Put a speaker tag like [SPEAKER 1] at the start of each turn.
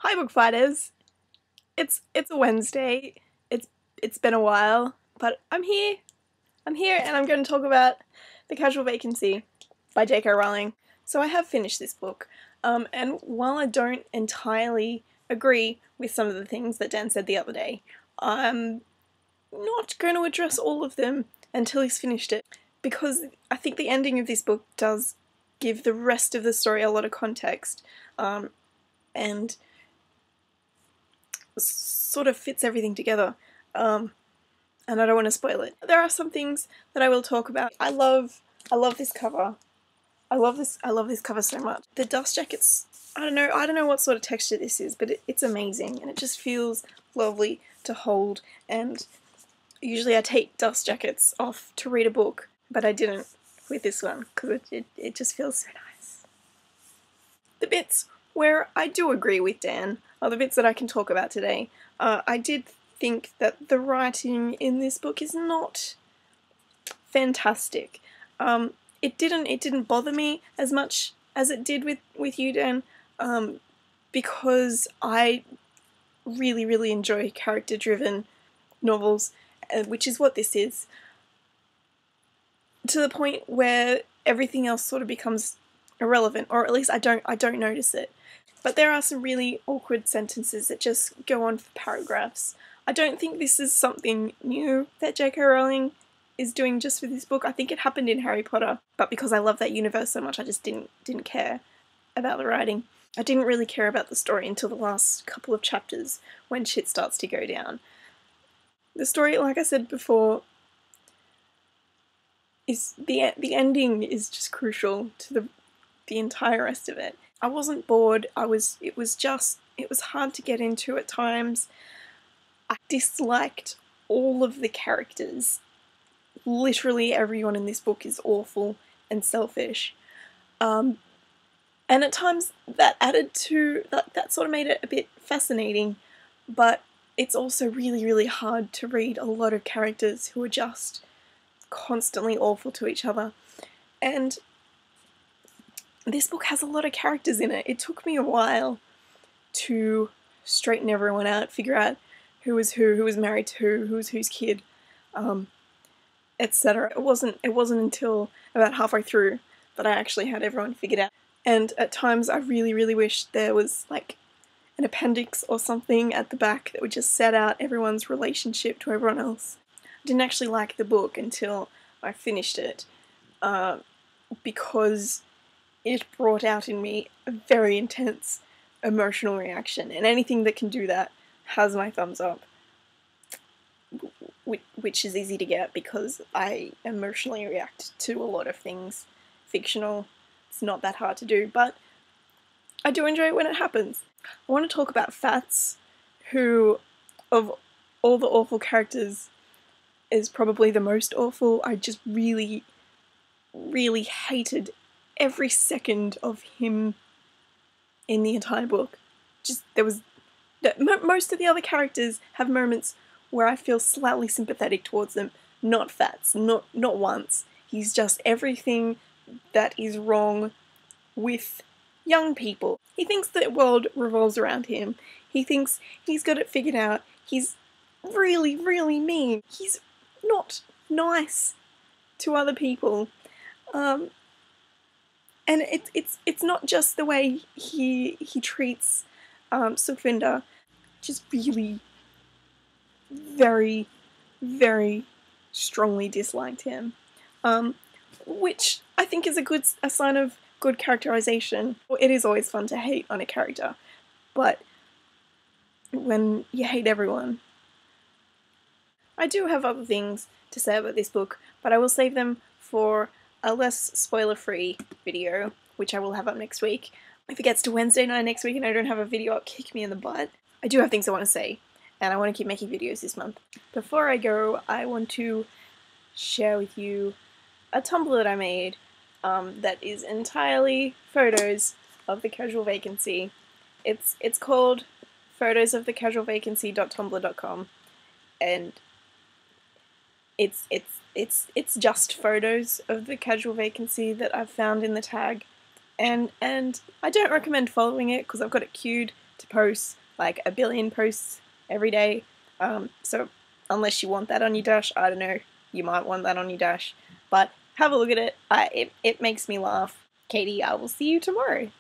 [SPEAKER 1] Hi Bookfighters! It's a Wednesday. It's been a while, but I'm here. I'm here and I'm going to talk about The Casual Vacancy by J.K. Rowling. So I have finished this book, and while I don't entirely agree with some of the things that Dan said the other day, I'm not going to address all of them until he's finished it, because I think the ending of this book does give the rest of the story a lot of context, and sort of fits everything together, and I don't want to spoil it. There are some things that I will talk about. I love this cover. I love this cover so much. The dust jackets, I don't know what sort of texture this is, but it's amazing and it just feels lovely to hold. And usually I take dust jackets off to read a book, but I didn't with this one because it just feels so nice. The bits where I do agree with Dan are the bits that I can talk about today. I did think that the writing in this book is not fantastic. It didn't bother me as much as it did with you, Dan, because I really enjoy character-driven novels, which is what this is, to the point where everything else sort of becomes irrelevant, or at least I don't notice it. But there are some really awkward sentences that just go on for paragraphs. I don't think this is something new that J.K. Rowling is doing just for this book. I think it happened in Harry Potter, but because I love that universe so much, I just didn't care about the writing. I didn't really care about the story until the last couple of chapters when shit starts to go down. The story, like I said before, is the ending is just crucial to the entire rest of it. I wasn't bored. It was hard to get into at times. I disliked all of the characters. Literally everyone in this book is awful and selfish. And at times that added to, that sort of made it a bit fascinating, but it's also really hard to read a lot of characters who are just constantly awful to each other. And this book has a lot of characters in it. It took me a while to straighten everyone out, figure out who was married to who was whose kid, etc. It wasn't until about halfway through that I actually had everyone figured out. And at times I really wish there was like an appendix or something at the back that would just set out everyone's relationship to everyone else. I didn't actually like the book until I finished it, because it brought out in me a very intense emotional reaction, and anything that can do that has my thumbs up, which is easy to get because I emotionally react to a lot of things fictional. It's not that hard to do, but I do enjoy it when it happens. I want to talk about Fats, who, of all the awful characters, is probably the most awful. I just really hated every second of him in the entire book. Most of the other characters have moments where I feel slightly sympathetic towards them. Not Fats, not once. He's just everything that is wrong with young people. He thinks the world revolves around him. He thinks he's got it figured out. He's really mean. He's not nice to other people. And it's not just the way he treats Sukhvinder. Just really very strongly disliked him, which I think is a sign of good characterization. It is always fun to hate on a character, but when you hate everyone. I do have other things to say about this book, but I will save them for a less spoiler-free video, which I will have up next week. If it gets to Wednesday night next week and I don't have a video up, kick me in the butt. I do have things I want to say, and I want to keep making videos this month. Before I go, I want to share with you a Tumblr that I made that is entirely photos of The Casual Vacancy. It's called photosofthecasualvacancy.tumblr.com, and it's just photos of The Casual Vacancy that I've found in the tag, and I don't recommend following it because I've got it queued to post like a billion posts every day. So unless you want that on your dash, I don't know, you might want that on your dash, but have a look at it. It makes me laugh. Katie, I will see you tomorrow.